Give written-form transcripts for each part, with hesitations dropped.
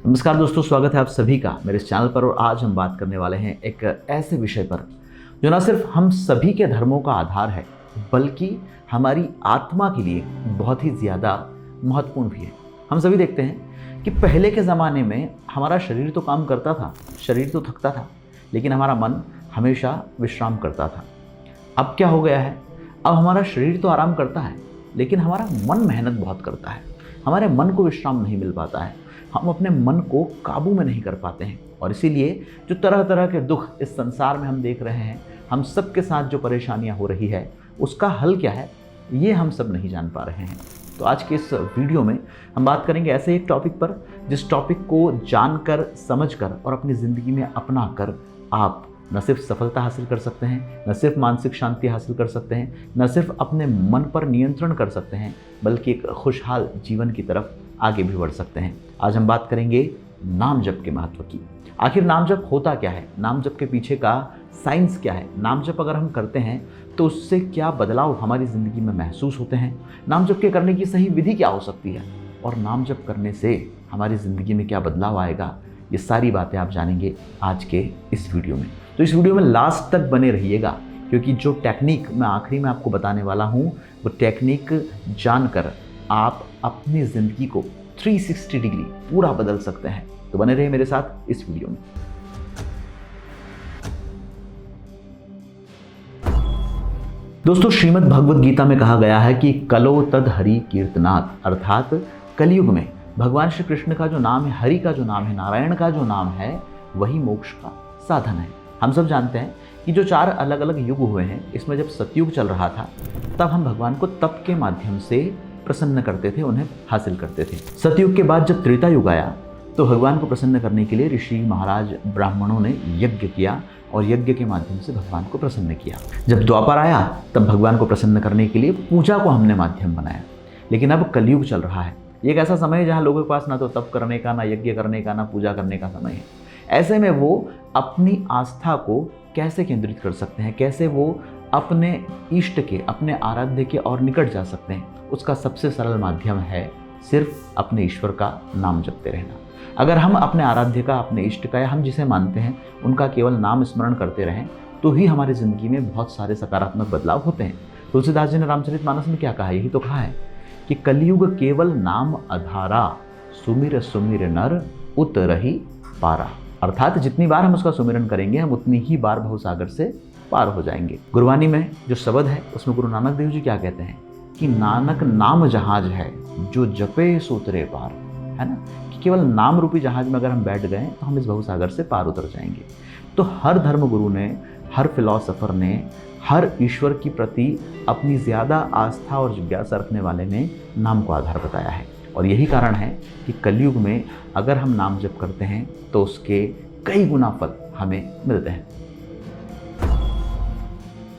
नमस्कार दोस्तों, स्वागत है आप सभी का मेरे इस चैनल पर। और आज हम बात करने वाले हैं एक ऐसे विषय पर जो न सिर्फ हम सभी के धर्मों का आधार है, बल्कि हमारी आत्मा के लिए बहुत ही ज़्यादा महत्वपूर्ण भी है। हम सभी देखते हैं कि पहले के ज़माने में हमारा शरीर तो काम करता था, शरीर तो थकता था, लेकिन हमारा मन हमेशा विश्राम करता था। अब क्या हो गया है? अब हमारा शरीर तो आराम करता है, लेकिन हमारा मन मेहनत बहुत करता है। हमारे मन को विश्राम नहीं मिल पाता है, हम अपने मन को काबू में नहीं कर पाते हैं। और इसीलिए जो तरह तरह के दुख इस संसार में हम देख रहे हैं, हम सब के साथ जो परेशानियां हो रही है, उसका हल क्या है, ये हम सब नहीं जान पा रहे हैं। तो आज के इस वीडियो में हम बात करेंगे ऐसे एक टॉपिक पर, जिस टॉपिक को जानकर, समझकर और अपनी ज़िंदगी में अपना कर आप न सिर्फ सफलता हासिल कर सकते हैं, न सिर्फ मानसिक शांति हासिल कर सकते हैं, न सिर्फ अपने मन पर नियंत्रण कर सकते हैं, बल्कि एक खुशहाल जीवन की तरफ आगे भी बढ़ सकते हैं। आज हम बात करेंगे नाम जप के महत्व की। आखिर नाम जप होता क्या है, नाम जप के पीछे का साइंस क्या है, नाम जप अगर हम करते हैं तो उससे क्या बदलाव हमारी ज़िंदगी में महसूस होते हैं, नाम जप के करने की सही विधि क्या हो सकती है, और नाम जप करने से हमारी ज़िंदगी में क्या बदलाव आएगा, ये सारी बातें आप जानेंगे आज के इस वीडियो में। तो इस वीडियो में लास्ट तक बने रहिएगा, क्योंकि जो टेक्निक मैं आखिरी में आपको बताने वाला हूँ, वो टेक्निक जानकर आप अपनी ज़िंदगी को 360 डिग्री पूरा बदल सकते हैं। तो बने रहिए मेरे साथ इस वीडियो में। दोस्तों, श्रीमद् भगवद गीता में कहा गया है कि कलो तद हरि कीर्तनात्, अर्थात कलयुग में भगवान श्री कृष्ण का जो नाम है, हरि का जो नाम है, नारायण का जो नाम है, वही मोक्ष का साधन है। हम सब जानते हैं कि जो 4 अलग अलग युग हुए हैं, इसमें जब सतयुग चल रहा था, तब हम भगवान को तप के माध्यम से प्रसन्न करते थे, उन्हें हासिल करते थे। सतयुग के बाद जब त्रेता युग आया, तो भगवान को प्रसन्न करने के लिए ऋषि, महाराज, ब्राह्मणों ने यज्ञ किया और यज्ञ के माध्यम से भगवान को प्रसन्न किया। जब द्वापर आया, तब भगवान को प्रसन्न करने के लिए पूजा को हमने माध्यम बनाया। लेकिन अब कलयुग चल रहा है। ये एक ऐसा समय है जहाँ लोगों के पास ना तो तप करने का, ना यज्ञ करने का, ना पूजा करने का समय है। ऐसे में वो अपनी आस्था को कैसे केंद्रित कर सकते हैं, कैसे वो अपने इष्ट के, अपने आराध्य के और निकट जा सकते हैं, उसका सबसे सरल माध्यम है सिर्फ अपने ईश्वर का नाम जपते रहना। अगर हम अपने आराध्य का, अपने इष्ट का, या हम जिसे मानते हैं उनका केवल नाम स्मरण करते रहें, तो ही हमारी ज़िंदगी में बहुत सारे सकारात्मक बदलाव होते हैं। तुलसीदास जी ने रामचरितमानस में क्या कहा है, यही तो कहा है कि कलयुग केवल नाम आधारा, सुमिर सुमिर नर उतरहि पारा। अर्थात जितनी बार हम उसका सुमिरन करेंगे, हम उतनी ही बार भवसागर से पार हो जाएंगे। गुरबानी में जो शब्द है, उसमें गुरु नानक देव जी क्या कहते हैं कि नानक नाम जहाज है, जो जपे सो उतरे पार, है ना। कि केवल नाम रूपी जहाज में अगर हम बैठ गए तो हम इस भवसागर से पार उतर जाएंगे। तो हर धर्म गुरु ने, हर फिलॉसफर ने, हर ईश्वर की प्रति अपनी ज़्यादा आस्था और जिज्ञासा रखने वाले ने नाम को आधार बताया है। और यही कारण है कि कलयुग में अगर हम नाम जप करते हैं तो उसके कई गुना फल हमें मिलते हैं।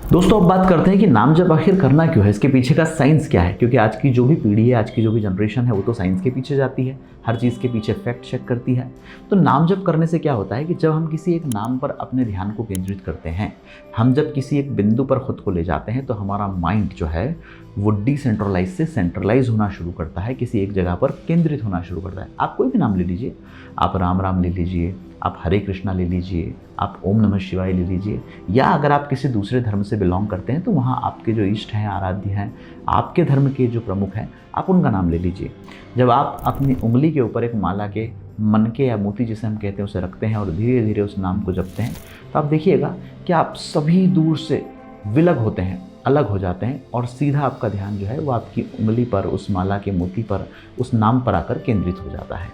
दोस्तों, अब बात करते हैं कि नाम जप आखिर करना क्यों है, इसके पीछे का साइंस क्या है। क्योंकि आज की जो भी पीढ़ी है, आज की जो भी जनरेशन है, वो तो साइंस के पीछे जाती है, हर चीज़ के पीछे फैक्ट चेक करती है। तो नाम जप करने से क्या होता है कि जब हम किसी एक नाम पर अपने ध्यान को केंद्रित करते हैं, हम जब किसी एक बिंदु पर खुद को ले जाते हैं, तो हमारा माइंड जो है वो डिसेंट्रलाइज से सेंट्रलाइज होना शुरू करता है, किसी एक जगह पर केंद्रित होना शुरू करता है। आप कोई भी नाम ले लीजिए, आप राम राम ले लीजिए, आप हरे कृष्णा ले लीजिए, आप ओम नमः शिवाय ले लीजिए, या अगर आप किसी दूसरे धर्म से बिलोंग करते हैं तो वहाँ आपके जो इष्ट हैं, आराध्य हैं, आपके धर्म के जो प्रमुख हैं, आप उनका नाम ले लीजिए। जब आप अपनी उंगली के ऊपर एक माला के मनके या मोती जिसे हम कहते हैं उसे रखते हैं और धीरे धीरे उस नाम को जपते हैं, तो आप देखिएगा कि आप सभी दूर से विलग होते हैं, अलग हो जाते हैं, और सीधा आपका ध्यान जो है वो आपकी उंगली पर, उस माला के मोती पर, उस नाम पर आकर केंद्रित हो जाता है।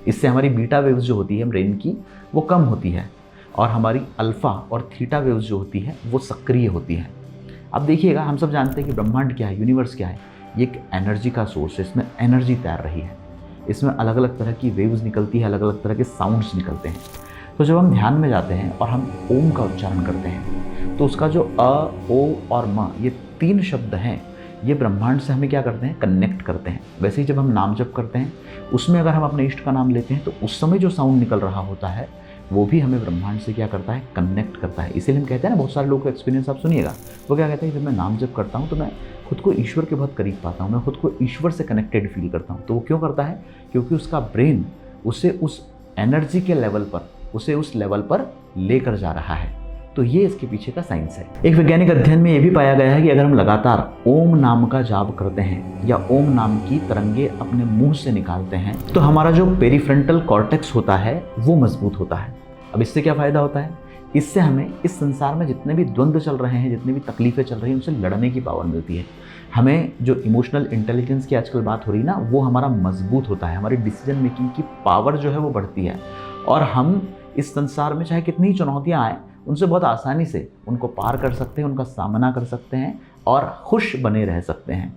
इससे हमारी बीटा वेव्स जो होती है ब्रेन की, वो कम होती है, और हमारी अल्फ़ा और थीटा वेव्स जो होती है वो सक्रिय होती है। अब देखिएगा, हम सब जानते हैं कि ब्रह्मांड क्या है, यूनिवर्स क्या है। ये एक एनर्जी का सोर्स है, इसमें एनर्जी तैर रही है, इसमें अलग अलग तरह की वेव्स निकलती है, अलग अलग तरह के साउंड्स निकलते हैं। तो जब हम ध्यान में जाते हैं और हम ओम का उच्चारण करते हैं, तो उसका जो अ, ओ और म, ये 3 शब्द हैं, ये ब्रह्मांड से हमें क्या करते हैं, कनेक्ट करते हैं। वैसे ही जब हम नाम जप करते हैं, उसमें अगर हम अपने इष्ट का नाम लेते हैं, तो उस समय जो साउंड निकल रहा होता है वो भी हमें ब्रह्मांड से क्या करता है, कनेक्ट करता है। इसीलिए हम कहते हैं ना, बहुत सारे लोगों का एक्सपीरियंस आप सुनिएगा, वो क्या कहते हैं, जब मैं नाम जप करता हूँ तो मैं खुद को ईश्वर के बहुत करीब पाता हूँ, मैं खुद को ईश्वर से कनेक्टेड फील करता हूँ। तो वो क्यों करता है? क्योंकि उसका ब्रेन उसे उस एनर्जी के लेवल पर उसे उस लेवल पर लेकर जा रहा है। तो ये इसके पीछे का साइंस है। एक वैज्ञानिक अध्ययन में यह भी पाया गया है कि अगर हम लगातार ओम नाम का जाप करते हैं या ओम नाम की तरंगे अपने मुंह से निकालते हैं तो हमारा जो पेरीफ्रंटल कॉर्टेक्स होता है वो मजबूत होता है। अब इससे क्या फायदा होता है? इससे हमें इस संसार में जितने भी द्वंद्व चल रहे हैं, जितनी भी तकलीफें चल रही हैं, उनसे लड़ने की पावर मिलती है। हमें जो इमोशनल इंटेलिजेंस की आजकल बात हो रही है ना, वो हमारा मजबूत होता है। हमारी डिसीजन मेकिंग की पावर जो है वो बढ़ती है और हम इस संसार में चाहे कितनी ही चुनौतियां आए उनसे बहुत आसानी से उनको पार कर सकते हैं, उनका सामना कर सकते हैं और खुश बने रह सकते हैं।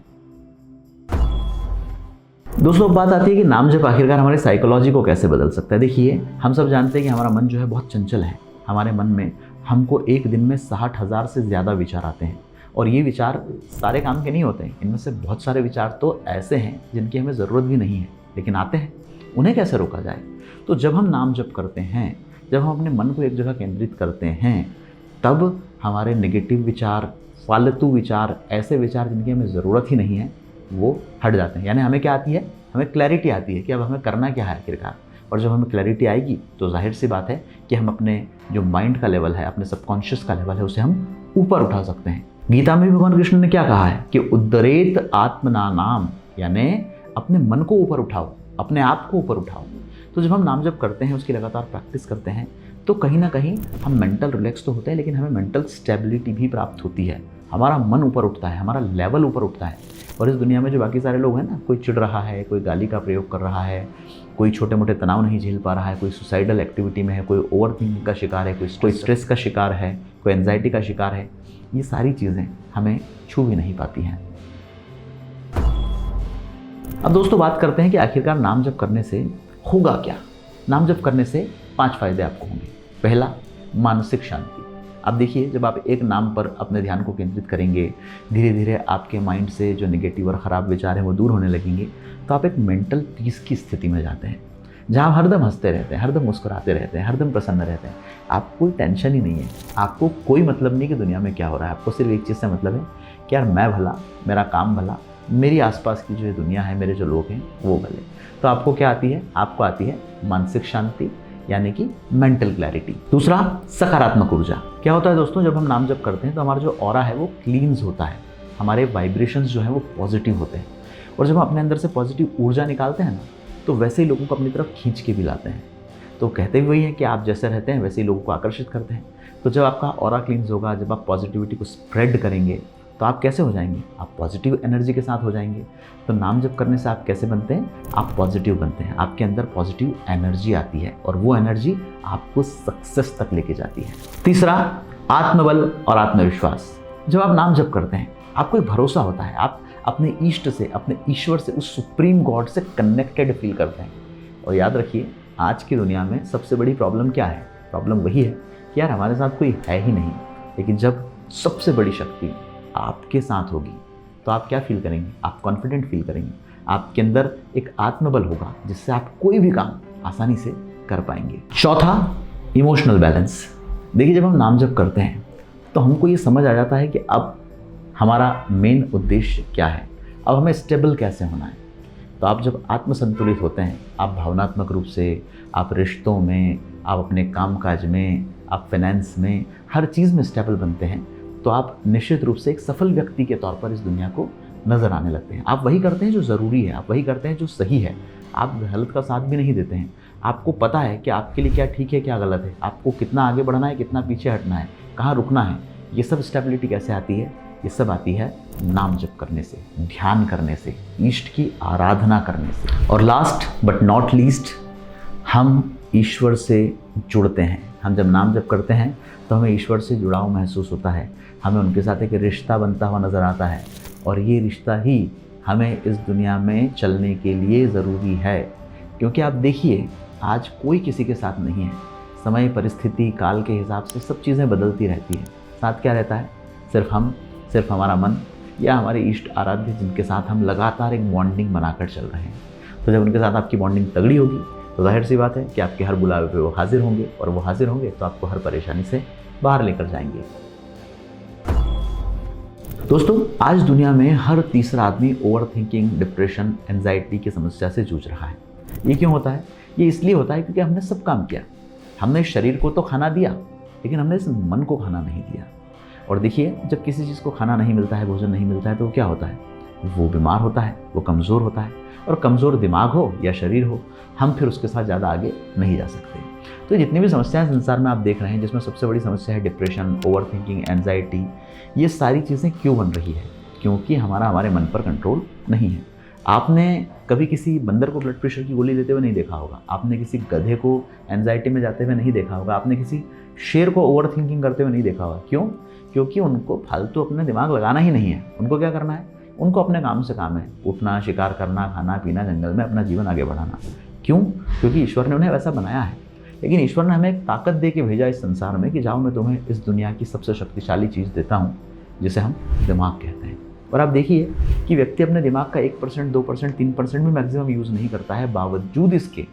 दोस्तों, बात आती है कि नाम जप आखिरकार हमारी साइकोलॉजी को कैसे बदल सकता है। देखिए, हम सब जानते हैं कि हमारा मन जो है बहुत चंचल है। हमारे मन में हमको एक दिन में 60,000 से ज़्यादा विचार आते हैं और ये विचार सारे काम के नहीं होते हैं। इनमें से बहुत सारे विचार तो ऐसे हैं जिनकी हमें ज़रूरत भी नहीं है, लेकिन आते हैं। उन्हें कैसे रोका जाए? तो जब हम नाम जप करते हैं, जब हम अपने मन को एक जगह केंद्रित करते हैं, तब हमारे नेगेटिव विचार, फालतू विचार, ऐसे विचार जिनकी हमें ज़रूरत ही नहीं है, वो हट जाते हैं। यानी हमें क्या आती है? हमें क्लैरिटी आती है कि अब हमें करना क्या है आखिरकार। और जब हमें क्लैरिटी आएगी तो जाहिर सी बात है कि हम अपने जो माइंड का लेवल है, अपने सबकॉन्शियस का लेवल है, उसे हम ऊपर उठा सकते हैं। गीता में भी भगवान कृष्ण ने क्या कहा है कि उद्धरेत आत्मनानाम, यानी अपने मन को ऊपर उठाओ, अपने आप को ऊपर उठाओ। तो जब हम नाम जप करते हैं, उसकी लगातार प्रैक्टिस करते हैं, तो कहीं ना कहीं हम मेंटल रिलैक्स तो होते हैं, लेकिन हमें मेंटल स्टेबिलिटी भी प्राप्त होती है। हमारा मन ऊपर उठता है, हमारा लेवल ऊपर उठता है। और इस दुनिया में जो बाकी सारे लोग हैं ना, कोई चिढ़ रहा है, कोई गाली का प्रयोग कर रहा है, कोई छोटे मोटे तनाव नहीं झेल पा रहा है, कोई सुसाइडल एक्टिविटी में है, कोई ओवर थिंकिंग का शिकार है, कोई स्ट्रेस का शिकार है, कोई एंजाइटी का शिकार है, ये सारी चीज़ें हमें छू भी नहीं पाती हैं। अब दोस्तों, बात करते हैं कि आखिरकार नाम जप करने से होगा क्या। नाम जप करने से 5 फायदे आपको होंगे। पहला, मानसिक शांति। अब देखिए, जब आप एक नाम पर अपने ध्यान को केंद्रित करेंगे, धीरे धीरे आपके माइंड से जो नेगेटिव और ख़राब विचार हैं वो दूर होने लगेंगे, तो आप एक मेंटल पीस की स्थिति में जाते हैं, जहाँ आप हरदम हंसते रहते हैं, हरदम मुस्कुराते रहते हैं, हरदम प्रसन्न रहते हैं। आपको कोई टेंशन ही नहीं है, आपको कोई मतलब नहीं कि दुनिया में क्या हो रहा है। आपको सिर्फ एक चीज़ से मतलब है कि यार मैं भला, मेरा काम भला, मेरी आसपास की जो दुनिया है, मेरे जो लोग हैं वो भले। तो आपको क्या आती है? आपको आती है मानसिक शांति, यानी कि मेंटल क्लैरिटी। दूसरा, सकारात्मक ऊर्जा। क्या होता है दोस्तों, जब हम नाम जप करते हैं तो हमारा जो ऑरा है वो क्लींस होता है, हमारे वाइब्रेशंस जो हैं वो पॉजिटिव होते हैं। और जब हम अपने अंदर से पॉजिटिव ऊर्जा निकालते हैं ना, तो वैसे ही लोगों को अपनी तरफ खींच के भी लाते हैं। तो कहते भी वही है कि आप जैसे रहते हैं वैसे ही लोगों को आकर्षित करते हैं। तो जब आपका ऑरा क्लींस होगा, जब आप पॉजिटिविटी को स्प्रेड करेंगे, तो आप कैसे हो जाएंगे? आप पॉजिटिव एनर्जी के साथ हो जाएंगे। तो नाम जप करने से आप कैसे बनते हैं? आप पॉजिटिव बनते हैं, आपके अंदर पॉजिटिव एनर्जी आती है और वो एनर्जी आपको सक्सेस तक लेके जाती है। तीसरा, आत्मबल और आत्मविश्वास। जब आप नाम जप करते हैं, आपको एक भरोसा होता है, आप अपने इष्ट से, अपने ईश्वर से, उस सुप्रीम गॉड से कनेक्टेड फील करते हैं। और याद रखिए, आज की दुनिया में सबसे बड़ी प्रॉब्लम क्या है? प्रॉब्लम वही है कि यार हमारे साथ कोई है ही नहीं। लेकिन जब सबसे बड़ी शक्ति आपके साथ होगी तो आप क्या फील करेंगे? आप कॉन्फिडेंट फील करेंगे। आपके अंदर एक आत्मबल होगा जिससे आप कोई भी काम आसानी से कर पाएंगे। चौथा, इमोशनल बैलेंस। देखिए, जब हम नाम जप करते हैं तो हमको ये समझ आ जाता है कि अब हमारा मेन उद्देश्य क्या है, अब हमें स्टेबल कैसे होना है। तो आप जब आत्मसंतुलित होते हैं, आप भावनात्मक रूप से, आप रिश्तों में, आप अपने कामकाज में, आप फाइनेंस में, हर चीज़ में स्टेबल बनते हैं, तो आप निश्चित रूप से एक सफल व्यक्ति के तौर पर इस दुनिया को नज़र आने लगते हैं। आप वही करते हैं जो ज़रूरी है, आप वही करते हैं जो सही है, आप गलत का साथ भी नहीं देते हैं। आपको पता है कि आपके लिए क्या ठीक है, क्या गलत है, आपको कितना आगे बढ़ना है, कितना पीछे हटना है, कहाँ रुकना है। ये सब स्टेबिलिटी कैसे आती है? ये सब आती है नाम जप करने से, ध्यान करने से, इष्ट की आराधना करने से। और लास्ट बट नॉट लीस्ट, हम ईश्वर से जुड़ते हैं। हम जब नाम जप करते हैं तो हमें ईश्वर से जुड़ाव महसूस होता है, हमें उनके साथ एक रिश्ता बनता हुआ नज़र आता है। और ये रिश्ता ही हमें इस दुनिया में चलने के लिए ज़रूरी है। क्योंकि आप देखिए, आज कोई किसी के साथ नहीं है। समय, परिस्थिति, काल के हिसाब से सब चीज़ें बदलती रहती हैं। साथ क्या रहता है? सिर्फ हम, सिर्फ हमारा मन या हमारे इष्ट आराध्य, जिनके साथ हम लगातार एक बॉन्डिंग बनाकर चल रहे हैं। तो जब उनके साथ आपकी बॉन्डिंग तगड़ी होगी तो जाहिर सी बात है कि आपके हर बुलावे पे वो हाजिर होंगे, और वो हाजिर होंगे तो आपको हर परेशानी से बाहर लेकर जाएंगे। दोस्तों, आज दुनिया में हर तीसरा आदमी ओवर थिंकिंग, डिप्रेशन, एंजाइटी की समस्या से जूझ रहा है। ये क्यों होता है? ये इसलिए होता है क्योंकि हमने सब काम किया। हमने इस शरीर को तो खाना दिया, लेकिन हमने इस मन को खाना नहीं दिया। और देखिए, जब किसी चीज़ को खाना नहीं मिलता है, भोजन नहीं मिलता है, तो वो क्या होता है? वो बीमार होता है, वो कमज़ोर होता है। और कमज़ोर दिमाग हो या शरीर हो, हम फिर उसके साथ ज़्यादा आगे नहीं जा सकते। तो जितनी भी समस्याएं संसार में आप देख रहे हैं, जिसमें सबसे बड़ी समस्या है डिप्रेशन, ओवर थिंकिंग, एंजाइटी, ये सारी चीज़ें क्यों बन रही है? क्योंकि हमारे मन पर कंट्रोल नहीं है। आपने कभी किसी बंदर को ब्लड प्रेशर की गोली लेते हुए नहीं देखा होगा। आपने किसी गधे को एंजाइटी में जाते हुए नहीं देखा होगा। आपने किसी शेर को ओवर थिंकिंग करते हुए नहीं देखा होगा। क्यों? क्योंकि उनको फालतू अपने दिमाग लगाना ही नहीं है। उनको क्या करना है? उनको अपने काम से काम है, उठना, शिकार करना, खाना पीना, जंगल में अपना जीवन आगे बढ़ाना। क्यों? क्योंकि ईश्वर ने उन्हें वैसा बनाया है। लेकिन ईश्वर ने हमें एक ताकत दे के भेजा इस संसार में कि जाओ, मैं तुम्हें इस दुनिया की सबसे शक्तिशाली चीज़ देता हूँ, जिसे हम दिमाग कहते हैं। और आप देखिए कि व्यक्ति अपने दिमाग का 1%, 2%, 3% भी मैक्सिमम यूज़ नहीं करता है, बावजूद इसके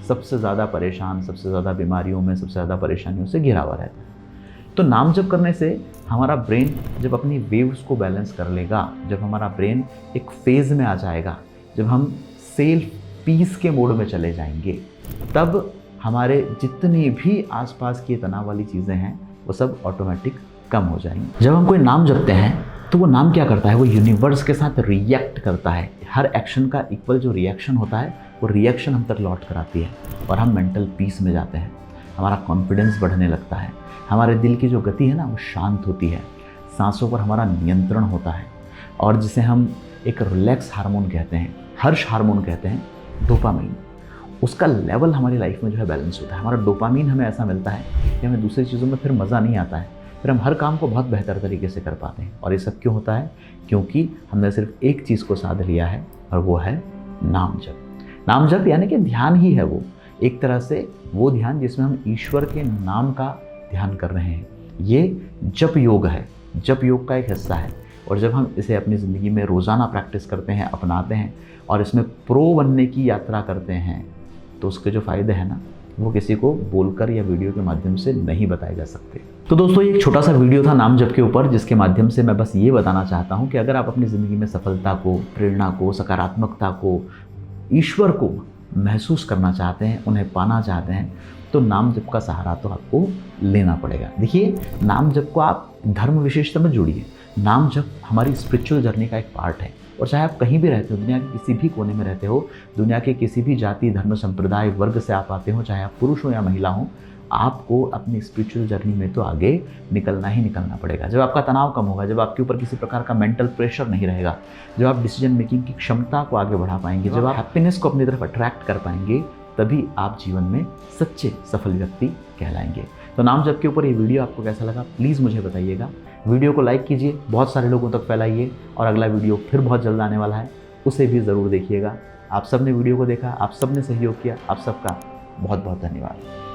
सबसे ज़्यादा परेशान, सबसे ज़्यादा बीमारियों में, सबसे ज़्यादा परेशानियों से घिरा हुआ रहता है। तो नाम जप करने से हमारा ब्रेन जब अपनी वेव्स को बैलेंस कर लेगा, जब हमारा ब्रेन एक फेज़ में आ जाएगा, जब हम सेल्फ पीस के मोड में चले जाएंगे, तब हमारे जितनी भी आसपास की तनाव वाली चीज़ें हैं वो सब ऑटोमेटिक कम हो जाएंगी। जब हम कोई नाम जपते हैं तो वो नाम क्या करता है? वो यूनिवर्स के साथ रिएक्ट करता है। हर एक्शन का इक्वल जो रिएक्शन होता है, वो रिएक्शन हम तक लौट कर आती है और हम मेंटल पीस में जाते हैं। हमारा कॉन्फिडेंस बढ़ने लगता है, हमारे दिल की जो गति है ना, वो शांत होती है, सांसों पर हमारा नियंत्रण होता है, और जिसे हम एक रिलैक्स हार्मोन कहते हैं, हर्ष हार्मोन कहते हैं, डोपामीन, उसका लेवल हमारी लाइफ में जो है बैलेंस होता है। हमारा डोपामीन हमें ऐसा मिलता है कि हमें दूसरी चीज़ों में फिर मज़ा नहीं आता है, फिर हम हर काम को बहुत बेहतर तरीके से कर पाते हैं। और ये सब क्यों होता है? क्योंकि हमने सिर्फ एक चीज़ को साध लिया है, और वो है नाम जप। नाम जप यानी कि ध्यान ही है वो, एक तरह से वो ध्यान जिसमें हम ईश्वर के नाम का ध्यान कर रहे हैं। ये जप योग है, जप योग का एक हिस्सा है। और जब हम इसे अपनी ज़िंदगी में रोज़ाना प्रैक्टिस करते हैं, अपनाते हैं और इसमें प्रो बनने की यात्रा करते हैं, तो उसके जो फ़ायदे हैं ना, वो किसी को बोलकर या वीडियो के माध्यम से नहीं बताए जा सकते। तो दोस्तों, ये एक छोटा सा वीडियो था नाम जप के ऊपर, जिसके माध्यम से मैं बस ये बताना चाहता हूँ कि अगर आप अपनी ज़िंदगी में सफलता को, प्रेरणा को, सकारात्मकता को, ईश्वर को महसूस करना चाहते हैं, उन्हें पाना चाहते हैं, तो नाम जप का सहारा तो आपको लेना पड़ेगा। देखिए, नाम जप को आप धर्म विशेषता में जोड़िए। नाम जप हमारी स्पिरिचुअल जर्नी का एक पार्ट है। और चाहे आप कहीं भी रहते हो, दुनिया के किसी भी कोने में रहते हो, दुनिया के किसी भी जाति, धर्म, संप्रदाय, वर्ग से आप आते हो, चाहे आप पुरुष हो या महिला हो, आपको अपनी स्पिरिचुअल जर्नी में तो आगे निकलना ही निकलना पड़ेगा। जब आपका तनाव कम होगा, जब आपके ऊपर किसी प्रकार का मेंटल प्रेशर नहीं रहेगा, जब आप डिसीजन मेकिंग की क्षमता को आगे बढ़ा पाएंगे, जब आप हैप्पीनेस को अपनी तरफ अट्रैक्ट कर पाएंगे, तभी आप जीवन में सच्चे सफल व्यक्ति कहलाएंगे। तो नाम जप के ऊपर ये वीडियो आपको कैसा लगा, प्लीज़ मुझे बताइएगा। वीडियो को लाइक कीजिए, बहुत सारे लोगों तक फैलाइए, और अगला वीडियो फिर बहुत जल्द आने वाला है, उसे भी ज़रूर देखिएगा। आप सब ने वीडियो को देखा, आप सब ने सहयोग किया, आप सबका बहुत बहुत धन्यवाद।